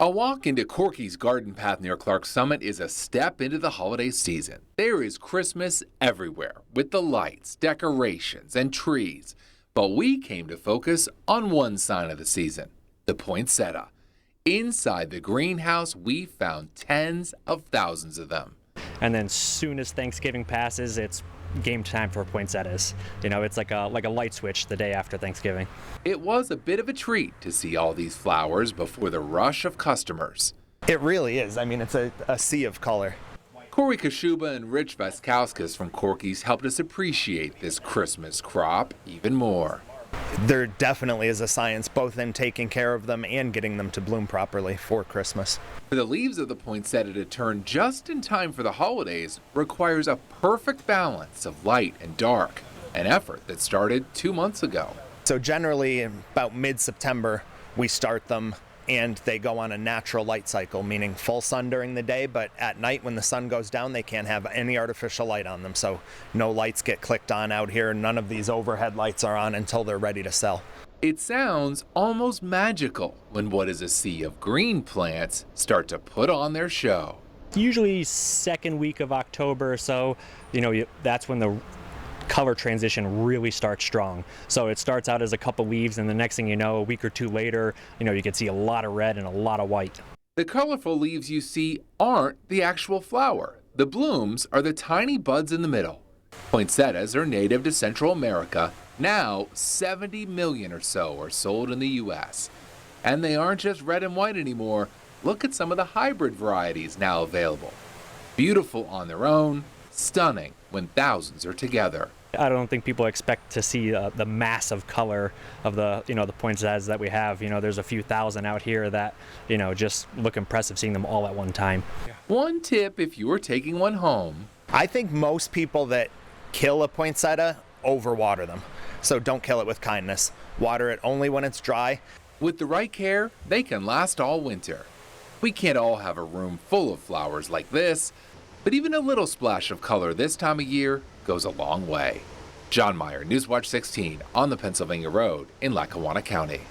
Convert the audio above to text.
A walk into Corky's garden path near Clark Summit is a step into the holiday season. There is Christmas everywhere with the lights, decorations, and trees. But we came to focus on one sign of the season, the poinsettia. Inside the greenhouse, we found tens of thousands of them. And then soon as Thanksgiving passes, it's game time for poinsettias. You know, it's like a light switch the day after Thanksgiving. It was a bit of a treat to see all these flowers before the rush of customers. It really is. I mean, it's a sea of color. Corey Kashuba and Rich Vaskauskas from Corky's helped us appreciate this Christmas crop even more. There definitely is a science both in taking care of them and getting them to bloom properly for Christmas. For the leaves of the poinsettia to turn just in time for the holidays requires a perfect balance of light and dark, an effort that started 2 months ago. So generally about mid-September we start them and they go on a natural light cycle, meaning full sun during the day, but at night when the sun goes down they can't have any artificial light on them. So no lights get clicked on out here. None of these overhead lights are on until they're ready to sell. It sounds almost magical when what is a sea of green plants start to put on their show. Usually second week of October or so, that's when the color transition really starts strong. So it starts out as a couple leaves, and the next thing you know, a week or two later, you can see a lot of red and a lot of white. The colorful leaves you see aren't the actual flower. The blooms are the tiny buds in the middle. Poinsettias are native to Central America. Now, 70 million or so are sold in the U.S. And they aren't just red and white anymore. Look at some of the hybrid varieties now available. Beautiful on their own, stunning when thousands are together. I don't think people expect to see the massive color of the poinsettias that we have. There's a few thousand out here that, just look impressive seeing them all at one time. One tip if you are taking one home. I think most people that kill a poinsettia overwater them. So don't kill it with kindness. Water it only when it's dry. With the right care, they can last all winter. We can't all have a room full of flowers like this, but even a little splash of color this time of year goes a long way. John Meyer, Newswatch 16 on the Pennsylvania Road in Lackawanna County.